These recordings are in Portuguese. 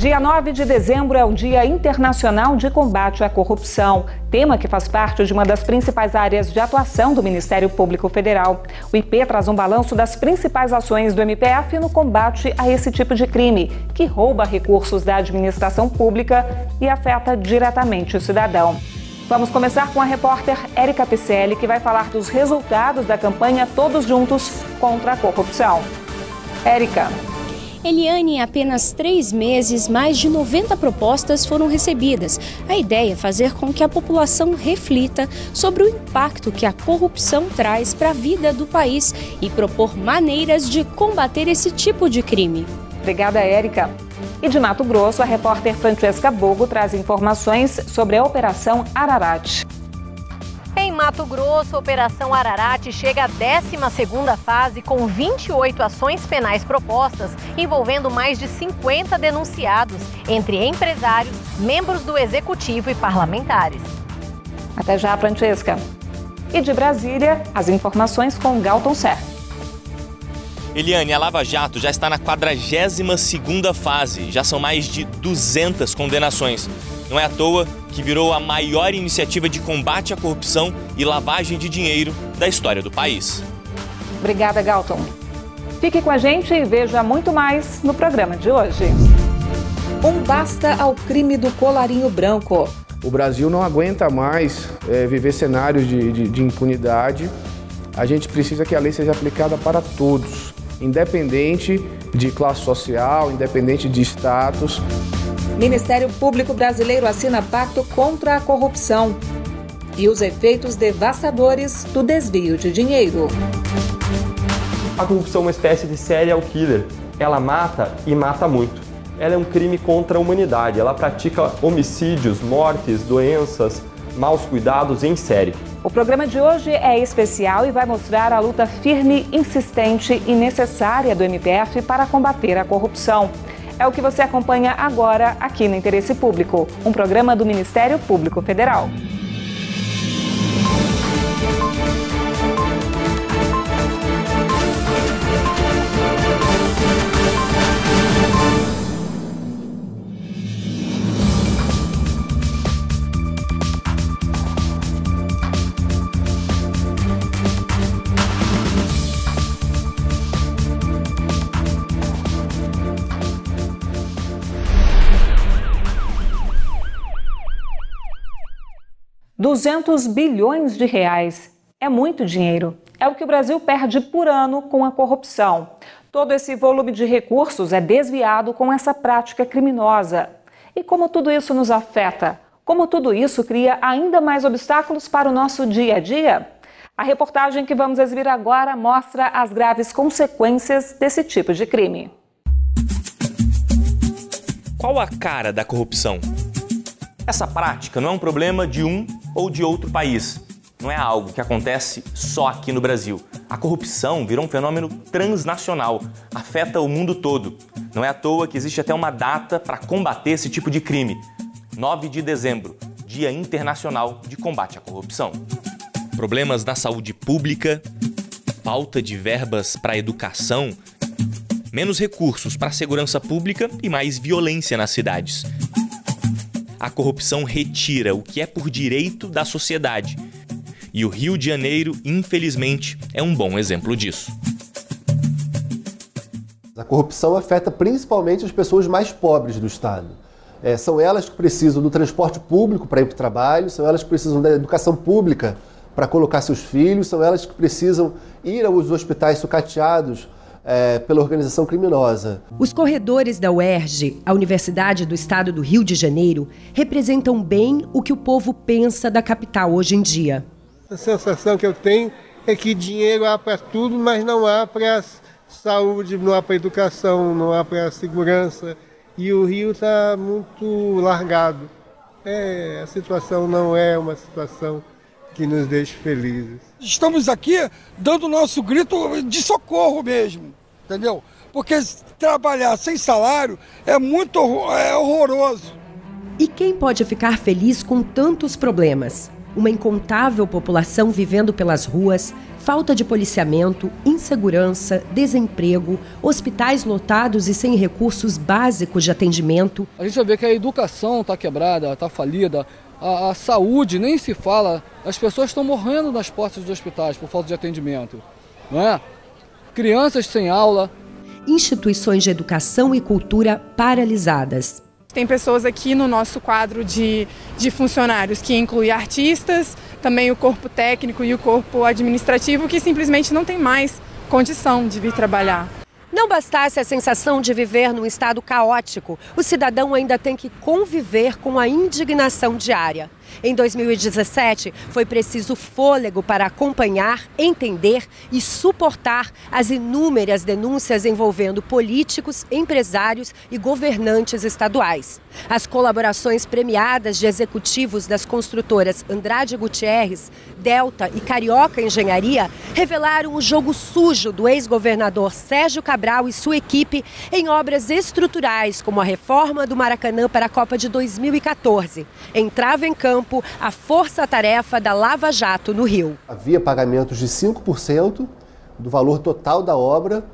Dia 9 de dezembro é o Dia Internacional de Combate à Corrupção, tema que faz parte de uma das principais áreas de atuação do Ministério Público Federal. O IP traz um balanço das principais ações do MPF no combate a esse tipo de crime, que rouba recursos da administração pública e afeta diretamente o cidadão. Vamos começar com a repórter Érica Picelli, que vai falar dos resultados da campanha Todos Juntos contra a Corrupção. Érica. Eliane, em apenas 3 meses, mais de 90 propostas foram recebidas. A ideia é fazer com que a população reflita sobre o impacto que a corrupção traz para a vida do país e propor maneiras de combater esse tipo de crime. Obrigada, Érica. E de Mato Grosso, a repórter Francesca Bogo traz informações sobre a Operação Ararat. Em Mato Grosso, a Operação Ararat chega à 12ª fase com 28 ações penais propostas, envolvendo mais de 50 denunciados, entre empresários, membros do Executivo e parlamentares. Até já, Francesca. E de Brasília, as informações com Galton Serra. Eliane, a Lava Jato já está na 42ª fase, já são mais de 200 condenações. Não é à toa que virou a maior iniciativa de combate à corrupção e lavagem de dinheiro da história do país. Obrigada, Galton. Fique com a gente e veja muito mais no programa de hoje. Um basta ao crime do colarinho branco. O Brasil não aguenta mais viver cenários de impunidade. A gente precisa que a lei seja aplicada para todos, independente de classe social, independente de status. Ministério Público Brasileiro assina pacto contra a corrupção e os efeitos devastadores do desvio de dinheiro. A corrupção é uma espécie de serial killer. Ela mata e mata muito. Ela é um crime contra a humanidade. Ela pratica homicídios, mortes, doenças, maus cuidados em série. O programa de hoje é especial e vai mostrar a luta firme, insistente e necessária do MPF para combater a corrupção. É o que você acompanha agora aqui no Interesse Público, um programa do Ministério Público Federal. R$200 bilhões é muito dinheiro. É o que o Brasil perde por ano com a corrupção. Todo esse volume de recursos é desviado com essa prática criminosa. E como tudo isso nos afeta? Como tudo isso cria ainda mais obstáculos para o nosso dia a dia? A reportagem que vamos exibir agora mostra as graves consequências desse tipo de crime. Qual a cara da corrupção? Essa prática não é um problema de um ou de outro país. Não é algo que acontece só aqui no Brasil. A corrupção virou um fenômeno transnacional, afeta o mundo todo. Não é à toa que existe até uma data para combater esse tipo de crime. 9 de dezembro, Dia Internacional de Combate à Corrupção. Problemas na saúde pública, falta de verbas para a educação, menos recursos para a segurança pública e mais violência nas cidades. A corrupção retira o que é por direito da sociedade. E o Rio de Janeiro, infelizmente, é um bom exemplo disso. A corrupção afeta principalmente as pessoas mais pobres do Estado. São elas que precisam do transporte público para ir para o trabalho, são elas que precisam da educação pública para colocar seus filhos, são elas que precisam ir aos hospitais sucateados pela organização criminosa. Os corredores da UERJ, a Universidade do Estado do Rio de Janeiro, representam bem o que o povo pensa da capital hoje em dia. A sensação que eu tenho é que dinheiro há para tudo, mas não há para saúde, não há para educação, não há para segurança. E o Rio está muito largado. A situação não é uma situação que nos deixe felizes. Estamos aqui dando nosso grito de socorro mesmo, entendeu? Porque trabalhar sem salário é horroroso. E quem pode ficar feliz com tantos problemas? uma incontável população vivendo pelas ruas, falta de policiamento, insegurança, desemprego, hospitais lotados e sem recursos básicos de atendimento. A gente vai ver que a educação está quebrada, está falida, a saúde nem se fala, as pessoas estão morrendo nas portas dos hospitais por falta de atendimento, não é? Crianças sem aula. Instituições de educação e cultura paralisadas. Tem pessoas aqui no nosso quadro de funcionários, que inclui artistas, também o corpo técnico e o corpo administrativo, que simplesmente não tem mais condição de vir trabalhar. Não bastasse a sensação de viver num estado caótico, o cidadão ainda tem que conviver com a indignação diária. Em 2017, foi preciso fôlego para acompanhar, entender e suportar as inúmeras denúncias envolvendo políticos, empresários e governantes estaduais. As colaborações premiadas de executivos das construtoras Andrade Gutierrez, Delta e Carioca Engenharia revelaram o jogo sujo do ex-governador Sérgio Cabral e sua equipe em obras estruturais, como a reforma do Maracanã para a Copa de 2014. Entrava em campo a força-tarefa da Lava Jato no Rio. Havia pagamentos de 5% do valor total da obra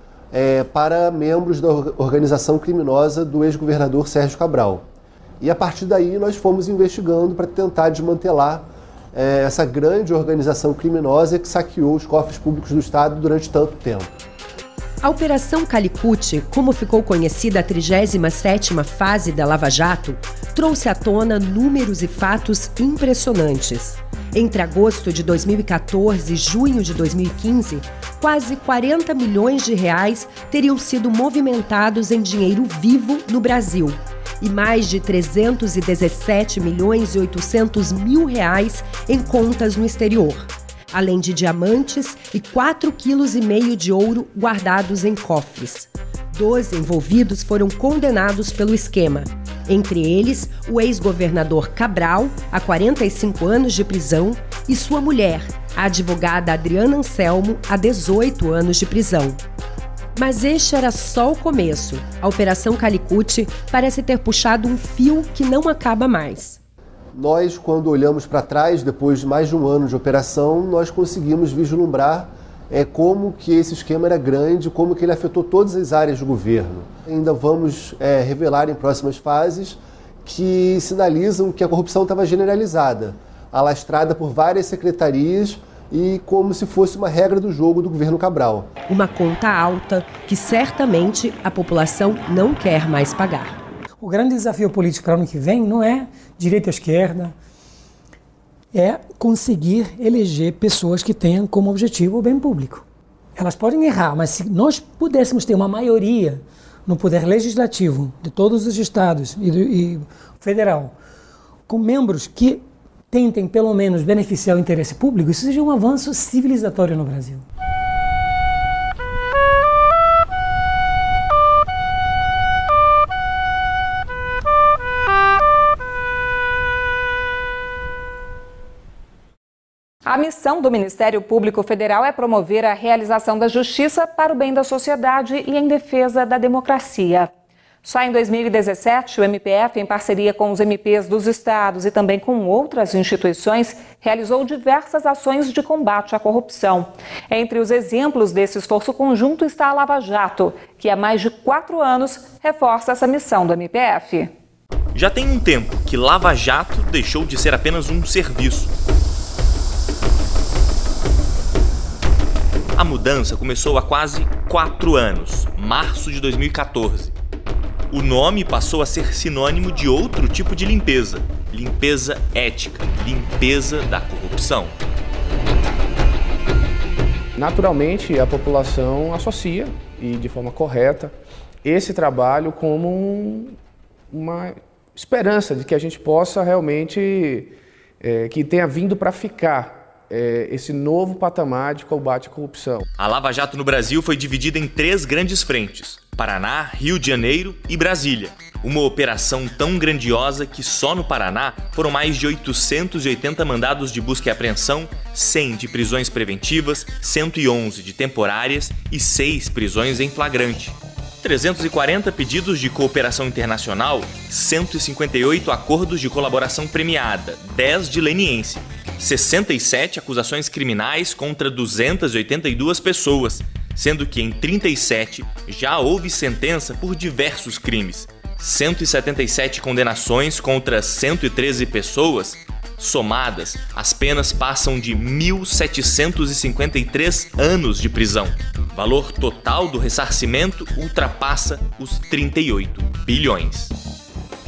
para membros da organização criminosa do ex-governador Sérgio Cabral. E a partir daí nós fomos investigando para tentar desmantelar essa grande organização criminosa que saqueou os cofres públicos do Estado durante tanto tempo. A Operação Calicut, como ficou conhecida a 37ª fase da Lava Jato, trouxe à tona números e fatos impressionantes. Entre agosto de 2014 e junho de 2015, quase 40 milhões de reais teriam sido movimentados em dinheiro vivo no Brasil e mais de 317 milhões e 800 mil reais em contas no exterior, além de diamantes e 4,5 kg de ouro guardados em cofres. 12 envolvidos foram condenados pelo esquema. Entre eles, o ex-governador Cabral, a 45 anos de prisão, e sua mulher, a advogada Adriana Anselmo, a 18 anos de prisão. Mas este era só o começo. A Operação Calicut parece ter puxado um fio que não acaba mais. Nós, quando olhamos para trás, depois de mais de um ano de operação, nós conseguimos vislumbrar como que esse esquema era grande, como que ele afetou todas as áreas do governo. Ainda vamos revelar em próximas fases que sinalizam que a corrupção estava generalizada, alastrada por várias secretarias e como se fosse uma regra do jogo do governo Cabral. Uma conta alta que certamente a população não quer mais pagar. O grande desafio político para o ano que vem não é direita ou esquerda, é conseguir eleger pessoas que tenham como objetivo o bem público. Elas podem errar, mas se nós pudéssemos ter uma maioria no poder legislativo de todos os estados e federal, com membros que tentem pelo menos beneficiar o interesse público, isso seja um avanço civilizatório no Brasil. A missão do Ministério Público Federal é promover a realização da justiça para o bem da sociedade e em defesa da democracia. Só em 2017, o MPF, em parceria com os MPs dos estados e também com outras instituições, realizou diversas ações de combate à corrupção. Entre os exemplos desse esforço conjunto está a Lava Jato, que há mais de 4 anos reforça essa missão do MPF. Já tem um tempo que Lava Jato deixou de ser apenas um serviço. A mudança começou há quase 4 anos, março de 2014. O nome passou a ser sinônimo de outro tipo de limpeza, limpeza ética, limpeza da corrupção. Naturalmente, a população associa, e de forma correta, esse trabalho como uma esperança de que a gente possa realmente, que tenha vindo para ficar, esse novo patamar de combate à corrupção. A Lava Jato no Brasil foi dividida em 3 grandes frentes: Paraná, Rio de Janeiro e Brasília. Uma operação tão grandiosa que só no Paraná foram mais de 880 mandados de busca e apreensão, 100 de prisões preventivas, 111 de temporárias e 6 prisões em flagrante. 340 pedidos de cooperação internacional, 158 acordos de colaboração premiada, 10 de leniência, 67 acusações criminais contra 282 pessoas, sendo que em 37 já houve sentença por diversos crimes. 177 condenações contra 113 pessoas. Somadas, as penas passam de 1.753 anos de prisão. O valor total do ressarcimento ultrapassa os 38 bilhões.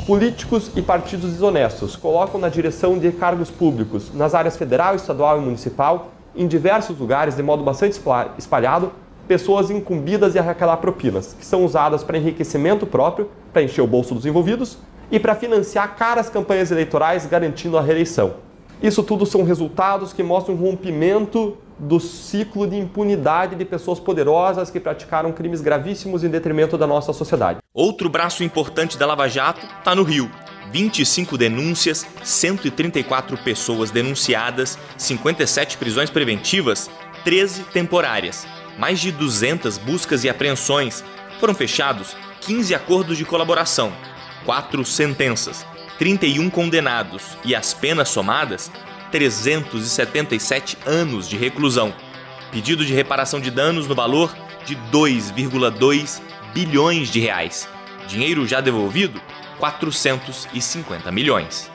Políticos e partidos desonestos colocam na direção de cargos públicos, nas áreas federal, estadual e municipal, em diversos lugares, de modo bastante espalhado, pessoas incumbidas de arrecadar propinas, que são usadas para enriquecimento próprio, para encher o bolso dos envolvidos, e para financiar caras campanhas eleitorais garantindo a reeleição. Isso tudo são resultados que mostram um rompimento do ciclo de impunidade de pessoas poderosas que praticaram crimes gravíssimos em detrimento da nossa sociedade. Outro braço importante da Lava Jato está no Rio. 25 denúncias, 134 pessoas denunciadas, 57 prisões preventivas, 13 temporárias, mais de 200 buscas e apreensões. Foram fechados 15 acordos de colaboração, 4 sentenças, 31 condenados e as penas somadas, 377 anos de reclusão. Pedido de reparação de danos no valor de 2,2 bilhões de reais. Dinheiro já devolvido, 450 milhões.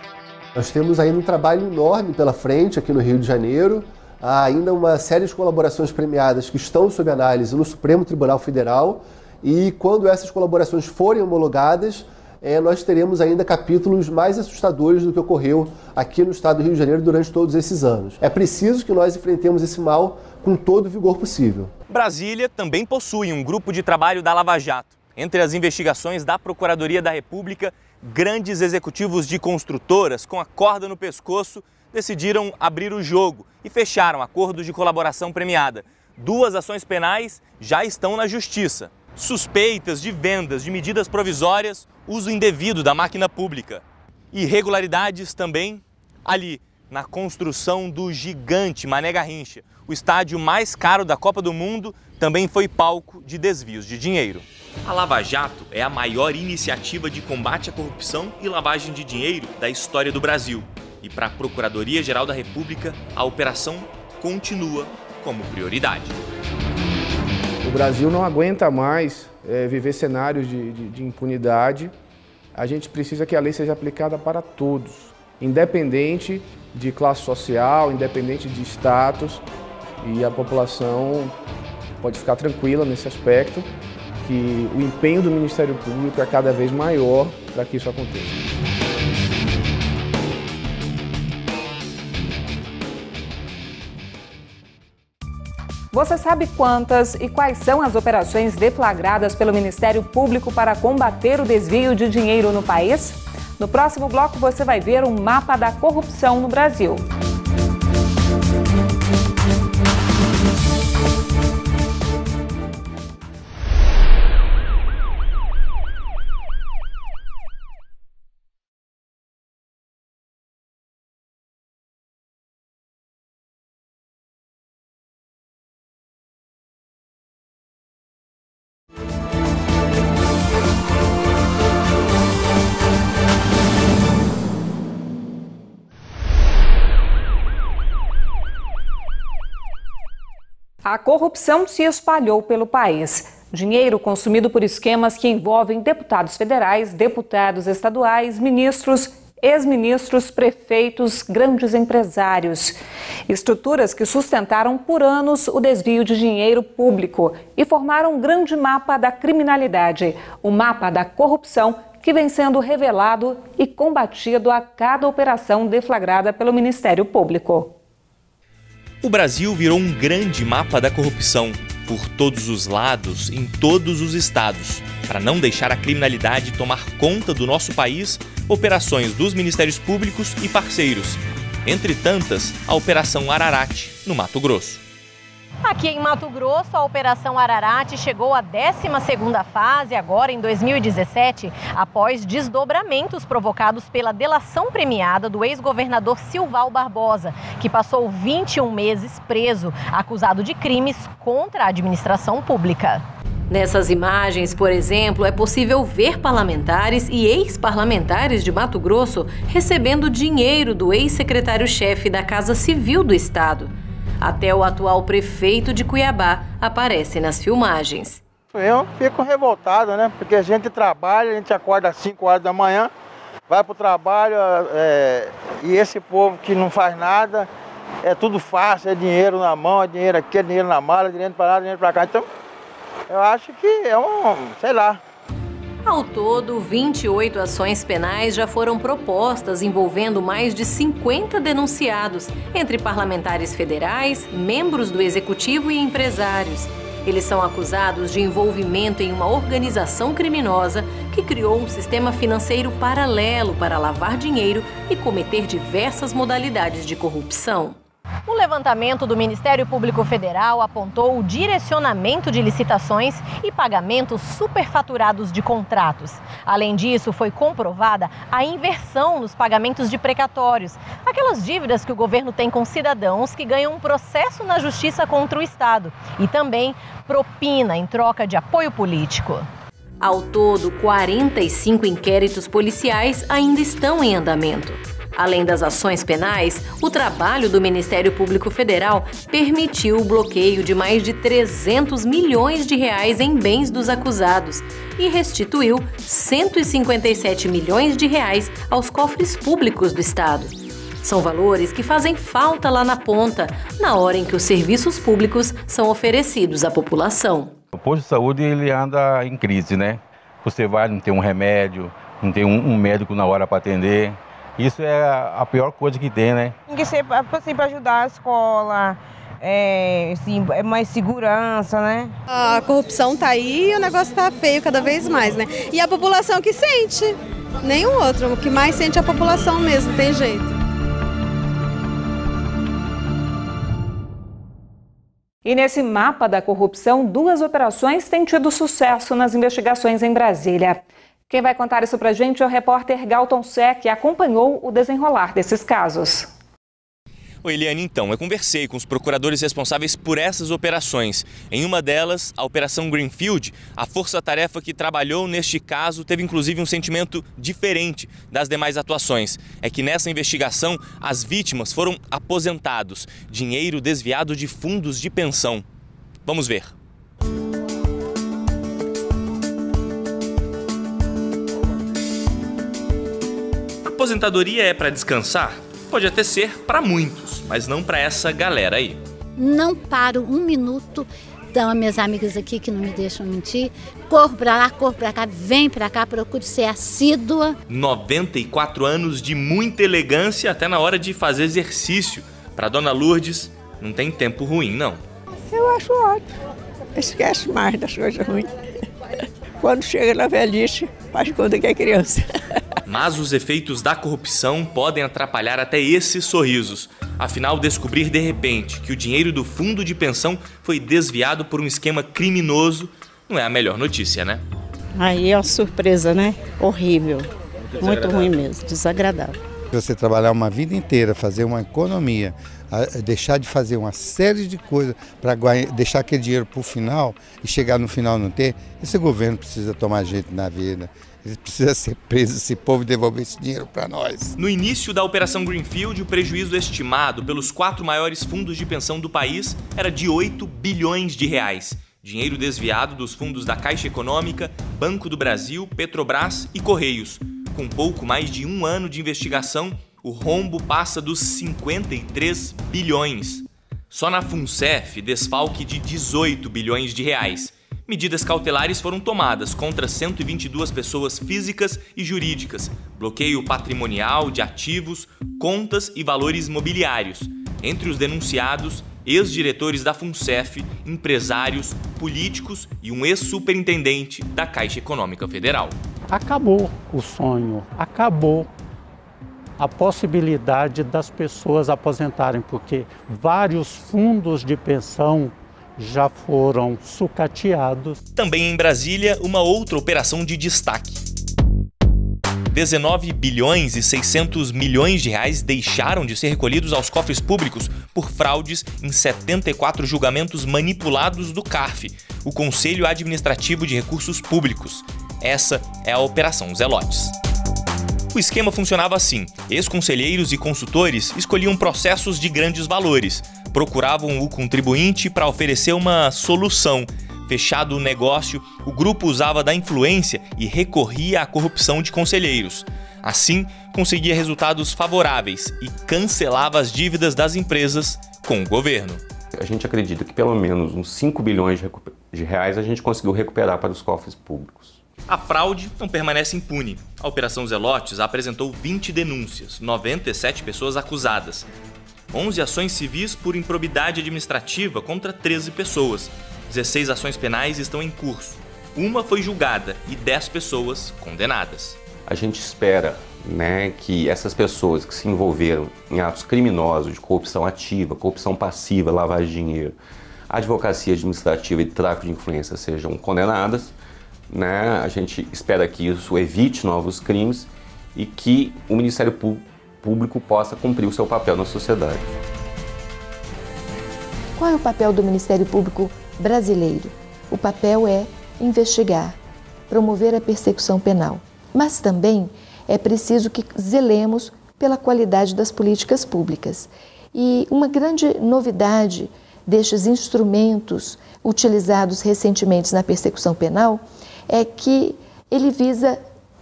Nós temos ainda um trabalho enorme pela frente aqui no Rio de Janeiro. Há ainda uma série de colaborações premiadas que estão sob análise no Supremo Tribunal Federal e quando essas colaborações forem homologadas, nós teremos ainda capítulos mais assustadores do que ocorreu aqui no estado do Rio de Janeiro durante todos esses anos. É preciso que nós enfrentemos esse mal com todo o vigor possível. Brasília também possui um grupo de trabalho da Lava Jato. Entre as investigações da Procuradoria da República, grandes executivos de construtoras com a corda no pescoço decidiram abrir o jogo e fecharam acordos de colaboração premiada. 2 ações penais já estão na Justiça. Suspeitas de vendas de medidas provisórias, uso indevido da máquina pública. Irregularidades também ali na construção do gigante Mané Garrincha. O estádio mais caro da Copa do Mundo também foi palco de desvios de dinheiro. A Lava Jato é a maior iniciativa de combate à corrupção e lavagem de dinheiro da história do Brasil. E para a Procuradoria-Geral da República, a operação continua como prioridade. O Brasil não aguenta mais viver cenários de impunidade. A gente precisa que a lei seja aplicada para todos, independente de classe social, independente de status. E a população pode ficar tranquila nesse aspecto, que o empenho do Ministério Público é cada vez maior para que isso aconteça. Você sabe quantas e quais são as operações deflagradas pelo Ministério Público para combater o desvio de dinheiro no país? No próximo bloco você vai ver um mapa da corrupção no Brasil. A corrupção se espalhou pelo país. Dinheiro consumido por esquemas que envolvem deputados federais, deputados estaduais, ministros, ex-ministros, prefeitos, grandes empresários. Estruturas que sustentaram por anos o desvio de dinheiro público e formaram um grande mapa da criminalidade, o mapa da corrupção que vem sendo revelado e combatido a cada operação deflagrada pelo Ministério Público. O Brasil virou um grande mapa da corrupção, por todos os lados, em todos os estados. Para não deixar a criminalidade tomar conta do nosso país, operações dos Ministérios Públicos e parceiros. Entre tantas, a Operação Ararate, no Mato Grosso. Aqui em Mato Grosso, a Operação Ararate chegou à 12ª fase, agora em 2017, após desdobramentos provocados pela delação premiada do ex-governador Silval Barbosa, que passou 21 meses preso, acusado de crimes contra a administração pública. Nessas imagens, por exemplo, é possível ver parlamentares e ex-parlamentares de Mato Grosso recebendo dinheiro do ex-secretário-chefe da Casa Civil do Estado. Até o atual prefeito de Cuiabá aparece nas filmagens. Eu fico revoltado, né? Porque a gente trabalha, a gente acorda às 5 horas da manhã, vai para o trabalho e esse povo que não faz nada, é tudo fácil, é dinheiro na mão, é dinheiro aqui, é dinheiro na mala, dinheiro para lá, dinheiro para cá. Então, eu acho que é sei lá. Ao todo, 28 ações penais já foram propostas envolvendo mais de 50 denunciados, entre parlamentares federais, membros do executivo e empresários. Eles são acusados de envolvimento em uma organização criminosa que criou um sistema financeiro paralelo para lavar dinheiro e cometer diversas modalidades de corrupção. O levantamento do Ministério Público Federal apontou o direcionamento de licitações e pagamentos superfaturados de contratos. Além disso, foi comprovada a inversão nos pagamentos de precatórios, aquelas dívidas que o governo tem com cidadãos que ganham um processo na justiça contra o Estado, e também propina em troca de apoio político. Ao todo, 45 inquéritos policiais ainda estão em andamento. Além das ações penais, o trabalho do Ministério Público Federal permitiu o bloqueio de mais de 300 milhões de reais em bens dos acusados e restituiu 157 milhões de reais aos cofres públicos do Estado. São valores que fazem falta lá na ponta, na hora em que os serviços públicos são oferecidos à população. O posto de saúde ele anda em crise, né? Você vai, não tem um remédio, não tem um médico na hora para atender. Isso é a pior coisa que tem, né? Tem que ser assim, para ajudar a escola, mais segurança, né? A corrupção tá aí e o negócio tá feio cada vez mais, né? E a população que sente, nenhum outro. O que mais sente é a população mesmo, não tem jeito. E nesse mapa da corrupção, 2 operações têm tido sucesso nas investigações em Brasília. Quem vai contar isso pra gente é o repórter Galton Sé, que acompanhou o desenrolar desses casos. Oi, Eliane, então, eu conversei com os procuradores responsáveis por essas operações. Em uma delas, a Operação Greenfield, a força-tarefa que trabalhou neste caso teve inclusive um sentimento diferente das demais atuações. É que nessa investigação, as vítimas foram aposentados, dinheiro desviado de fundos de pensão. Vamos ver. Aposentadoria é para descansar? Pode até ser para muitos, mas não para essa galera aí. Não paro um minuto, então as minhas amigas aqui que não me deixam mentir, corro para lá, corro para cá, vem para cá, procuro ser assídua. 94 anos de muita elegância até na hora de fazer exercício. Para Dona Lourdes, não tem tempo ruim, não. Eu acho ótimo, esquece mais das coisas ruins. Quando chega na velhice, faz conta que é criança. Mas os efeitos da corrupção podem atrapalhar até esses sorrisos. Afinal, descobrir de repente que o dinheiro do fundo de pensão foi desviado por um esquema criminoso não é a melhor notícia, né? Aí é uma surpresa, né? Horrível. Muito ruim mesmo, desagradável. Você trabalhar uma vida inteira, fazer uma economia, deixar de fazer uma série de coisas para deixar aquele dinheiro para o final e chegar no final não ter, esse governo precisa tomar jeito na vida. Ele precisa ser preso, esse povo, devolver esse dinheiro para nós. No início da Operação Greenfield, o prejuízo estimado pelos 4 maiores fundos de pensão do país era de 8 bilhões de reais. Dinheiro desviado dos fundos da Caixa Econômica, Banco do Brasil, Petrobras e Correios. Com pouco mais de 1 ano de investigação, o rombo passa dos 53 bilhões. Só na FUNCEF, desfalque de 18 bilhões de reais. Medidas cautelares foram tomadas contra 122 pessoas físicas e jurídicas, bloqueio patrimonial de ativos, contas e valores mobiliários. Entre os denunciados, ex-diretores da FUNCEF, empresários, políticos e um ex-superintendente da Caixa Econômica Federal. Acabou o sonho, acabou a possibilidade das pessoas aposentarem, porque vários fundos de pensão já foram sucateados. Também em Brasília, uma outra operação de destaque. 19 bilhões e 600 milhões de reais deixaram de ser recolhidos aos cofres públicos por fraudes em 74 julgamentos manipulados do CARF, o Conselho Administrativo de Recursos Públicos. Essa é a Operação Zelotes. O esquema funcionava assim: ex-conselheiros e consultores escolhiam processos de grandes valores, procuravam o contribuinte para oferecer uma solução. Fechado o negócio, o grupo usava da influência e recorria à corrupção de conselheiros. Assim, conseguia resultados favoráveis e cancelava as dívidas das empresas com o governo. A gente acredita que pelo menos uns 5 bilhões de reais a gente conseguiu recuperar para os cofres públicos. A fraude não permanece impune. A Operação Zelotes apresentou 20 denúncias, 97 pessoas acusadas, 11 ações civis por improbidade administrativa contra 13 pessoas. 16 ações penais estão em curso. Uma foi julgada e 10 pessoas condenadas. A gente espera, que essas pessoas que se envolveram em atos criminosos de corrupção ativa, corrupção passiva, lavagem de dinheiro, advocacia administrativa e tráfico de influência sejam condenadas. A gente espera que isso evite novos crimes e que o Ministério Público possa cumprir o seu papel na sociedade. Qual é o papel do Ministério Público brasileiro? O papel é investigar, promover a persecução penal. Mas também é preciso que zelemos pela qualidade das políticas públicas. E uma grande novidade destes instrumentos utilizados recentemente na persecução penal é que ele visa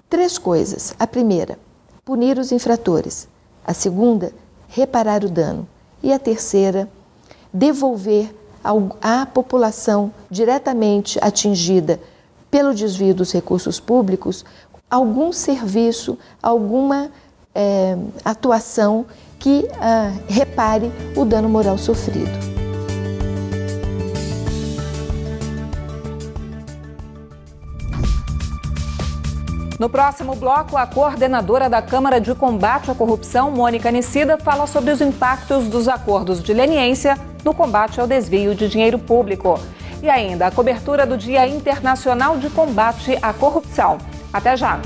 3 coisas. A primeira, punir os infratores. A segunda, reparar o dano. E a terceira, devolver à população diretamente atingida pelo desvio dos recursos públicos algum serviço, alguma atuação que repare o dano moral sofrido. No próximo bloco, a coordenadora da Câmara de Combate à Corrupção, Mônica Nicida, fala sobre os impactos dos acordos de leniência no combate ao desvio de dinheiro público. E ainda a cobertura do Dia Internacional de Combate à Corrupção. Até já!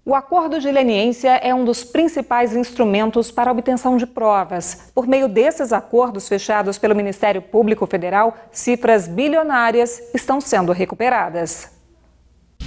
O acordo de leniência é um dos principais instrumentos para a obtenção de provas. Por meio desses acordos fechados pelo Ministério Público Federal, cifras bilionárias estão sendo recuperadas.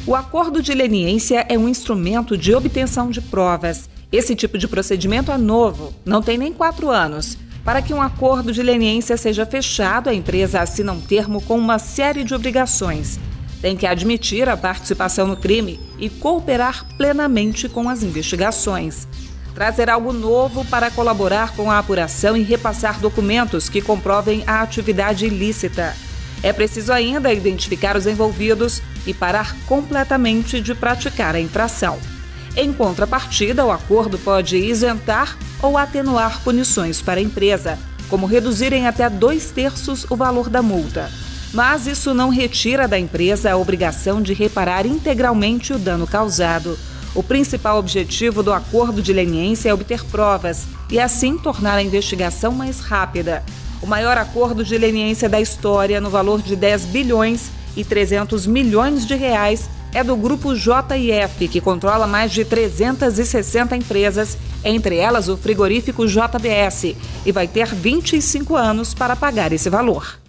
O acordo de leniência é um instrumento de obtenção de provas. Esse tipo de procedimento é novo, não tem nem 4 anos. Para que um acordo de leniência seja fechado, a empresa assina um termo com uma série de obrigações. Tem que admitir a participação no crime e cooperar plenamente com as investigações. Trazer algo novo para colaborar com a apuração e repassar documentos que comprovem a atividade ilícita. É preciso ainda identificar os envolvidos e parar completamente de praticar a infração. Em contrapartida, o acordo pode isentar ou atenuar punições para a empresa, como reduzir em até 2/3 o valor da multa. Mas isso não retira da empresa a obrigação de reparar integralmente o dano causado. O principal objetivo do acordo de leniência é obter provas e, assim, tornar a investigação mais rápida. O maior acordo de leniência da história, no valor de 10 bilhões e 300 milhões de reais, é do grupo JIF, que controla mais de 360 empresas, entre elas o frigorífico JBS, e vai ter 25 anos para pagar esse valor.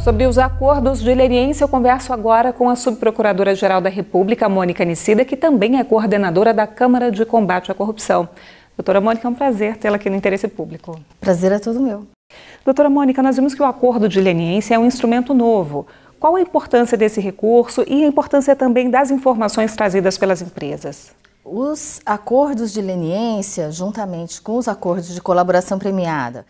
Sobre os acordos de leniência, eu converso agora com a Subprocuradora-Geral da República, Mônica Nicida, que também é coordenadora da Câmara de Combate à Corrupção. Doutora Mônica, é um prazer tê-la aqui no Interesse Público. Prazer é todo meu. Doutora Mônica, nós vimos que o acordo de leniência é um instrumento novo. Qual a importância desse recurso e a importância também das informações trazidas pelas empresas? Os acordos de leniência, juntamente com os acordos de colaboração premiada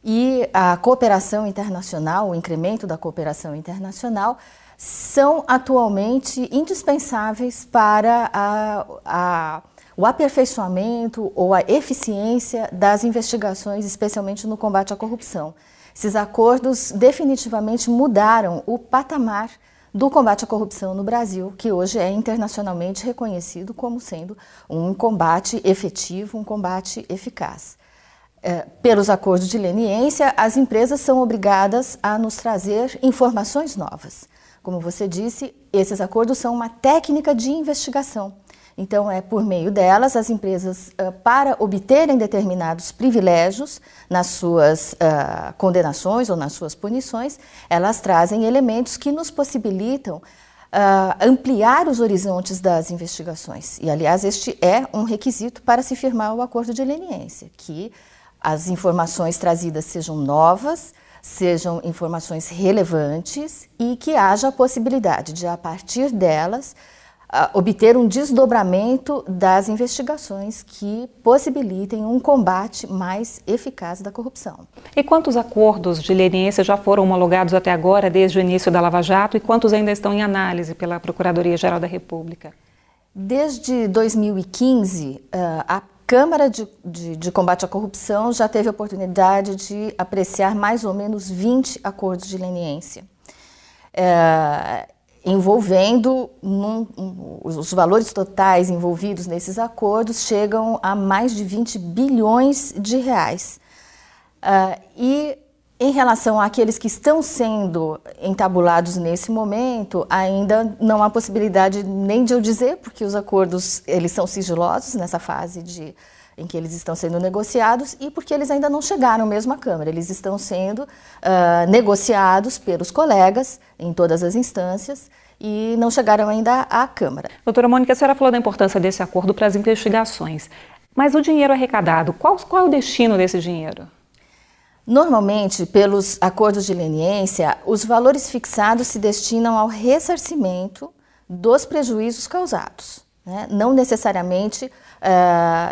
e a cooperação internacional, o incremento da cooperação internacional, são atualmente indispensáveis para o aperfeiçoamento ou a eficiência das investigações, especialmente no combate à corrupção. Esses acordos definitivamente mudaram o patamar do combate à corrupção no Brasil, que hoje é internacionalmente reconhecido como sendo um combate efetivo, um combate eficaz. Pelos acordos de leniência, as empresas são obrigadas a nos trazer informações novas. Como você disse, esses acordos são uma técnica de investigação. Então, por meio delas, as empresas, para obterem determinados privilégios nas suas condenações ou nas suas punições, elas trazem elementos que nos possibilitam ampliar os horizontes das investigações. E, aliás, este é um requisito para se firmar o acordo de leniência, que as informações trazidas sejam novas, sejam informações relevantes e que haja a possibilidade de, a partir delas, obter um desdobramento das investigações que possibilitem um combate mais eficaz da corrupção. E quantos acordos de leniência já foram homologados até agora, desde o início da Lava Jato, e quantos ainda estão em análise pela Procuradoria-Geral da República? Desde 2015, a Câmara de Combate à Corrupção já teve a oportunidade de apreciar mais ou menos 20 acordos de leniência, envolvendo, os valores totais envolvidos nesses acordos chegam a mais de 20 bilhões de reais. E em relação àqueles que estão sendo entabulados nesse momento, ainda não há possibilidade nem de eu dizer, porque os acordos eles são sigilosos nessa fase em que eles estão sendo negociados e porque eles ainda não chegaram mesmo à Câmara. Eles estão sendo negociados pelos colegas em todas as instâncias e não chegaram ainda à Câmara. Doutora Mônica, a senhora falou da importância desse acordo para as investigações, mas o dinheiro arrecadado, qual é o destino desse dinheiro? Normalmente, pelos acordos de leniência, os valores fixados se destinam ao ressarcimento dos prejuízos causados, né? Não necessariamente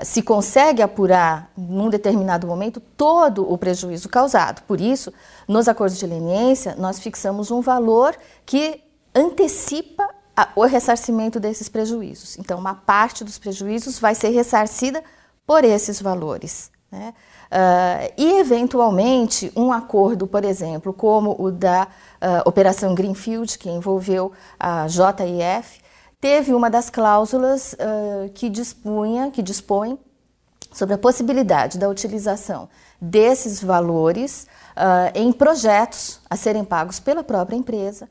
se consegue apurar, num determinado momento, todo o prejuízo causado. Por isso, nos acordos de leniência, nós fixamos um valor que antecipa o ressarcimento desses prejuízos. Então, uma parte dos prejuízos vai ser ressarcida por esses valores, né? E, eventualmente, um acordo, por exemplo, como o da Operação Greenfield, que envolveu a JIF, teve uma das cláusulas que dispõe sobre a possibilidade da utilização desses valores em projetos a serem pagos pela própria empresa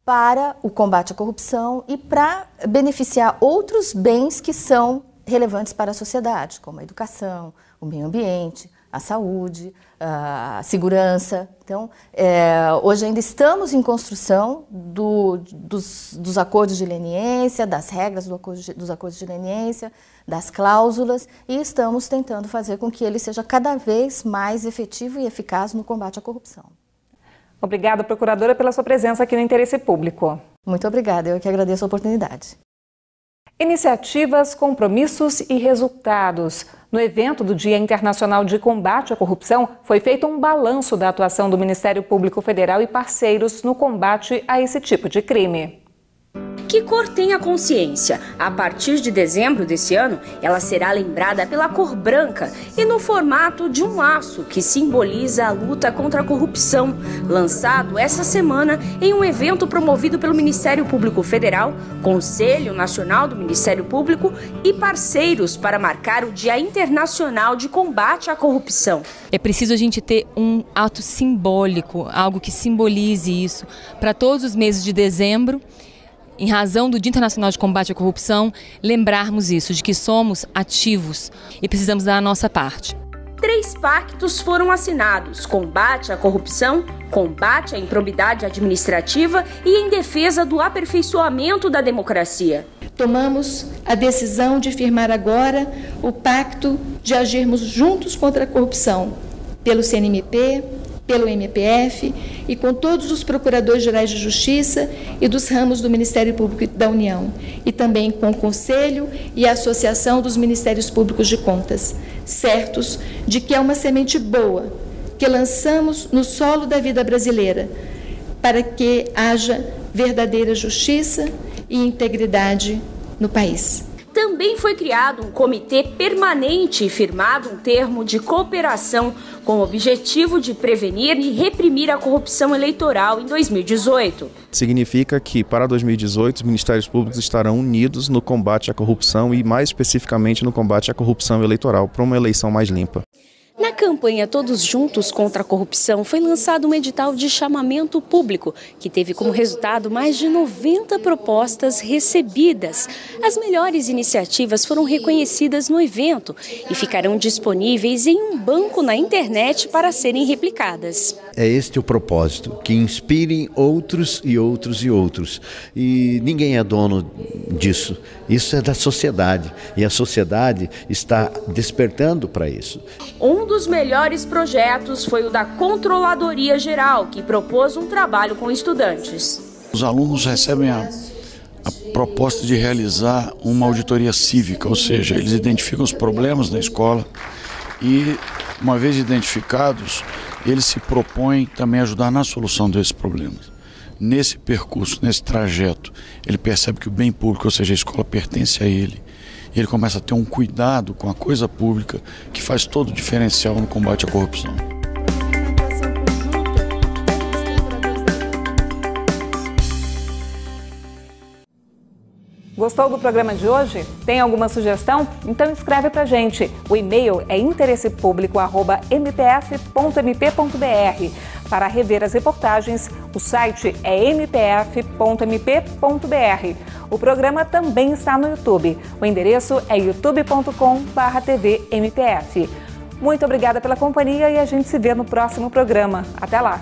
para o combate à corrupção e para beneficiar outros bens que são relevantes para a sociedade, como a educação, o meio ambiente, a saúde, a segurança. Então, hoje ainda estamos em construção dos acordos de leniência, das regras dos acordos de leniência, das cláusulas, e estamos tentando fazer com que ele seja cada vez mais efetivo e eficaz no combate à corrupção. Obrigada, procuradora, pela sua presença aqui no Interesse Público. Muito obrigada, eu que agradeço a oportunidade. Iniciativas, compromissos e resultados. No evento do Dia Internacional de Combate à Corrupção, foi feito um balanço da atuação do Ministério Público Federal e parceiros no combate a esse tipo de crime. Que cor tem a consciência? A partir de dezembro desse ano, ela será lembrada pela cor branca e no formato de um laço que simboliza a luta contra a corrupção, lançado essa semana em um evento promovido pelo Ministério Público Federal, Conselho Nacional do Ministério Público e parceiros para marcar o Dia Internacional de Combate à Corrupção. É preciso a gente ter um ato simbólico, algo que simbolize isso, para todos os meses de dezembro, em razão do Dia Internacional de Combate à Corrupção, lembrarmos isso, de que somos ativos e precisamos dar a nossa parte. 3 pactos foram assinados: combate à corrupção, combate à improbidade administrativa e em defesa do aperfeiçoamento da democracia. Tomamos a decisão de firmar agora o pacto de agirmos juntos contra a corrupção, pelo CNMP, pelo MPF e com todos os procuradores-gerais de justiça e dos ramos do Ministério Público da União, e também com o Conselho e a Associação dos Ministérios Públicos de Contas, certos de que é uma semente boa que lançamos no solo da vida brasileira para que haja verdadeira justiça e integridade no país. também foi criado um comitê permanente e firmado um termo de cooperação com o objetivo de prevenir e reprimir a corrupção eleitoral em 2018. Significa que, para 2018, os ministérios públicos estarão unidos no combate à corrupção e, mais especificamente, no combate à corrupção eleitoral, para uma eleição mais limpa. Na campanha Todos Juntos contra a Corrupção foi lançado um edital de chamamento público, que teve como resultado mais de 90 propostas recebidas. As melhores iniciativas foram reconhecidas no evento e ficarão disponíveis em um banco na internet para serem replicadas. É este o propósito, que inspirem outros e outros e outros. E ninguém é dono disso. Isso é da sociedade e a sociedade está despertando para isso. Um dos melhores projetos foi o da Controladoria Geral, que propôs um trabalho com estudantes. Os alunos recebem a proposta de realizar uma auditoria cívica, ou seja, eles identificam os problemas na escola e, uma vez identificados, eles se propõem também a ajudar na solução desses problemas. Nesse percurso, nesse trajeto, ele percebe que o bem público, ou seja, a escola pertence a ele. E ele começa a ter um cuidado com a coisa pública que faz todo o diferencial no combate à corrupção. Gostou do programa de hoje? Tem alguma sugestão? Então escreve pra gente. O e-mail é interessepublico@mpf.mp.br. Para rever as reportagens, o site é mpf.mp.br. O programa também está no YouTube. O endereço é youtube.com/tvmpf. Muito obrigada pela companhia e a gente se vê no próximo programa. Até lá!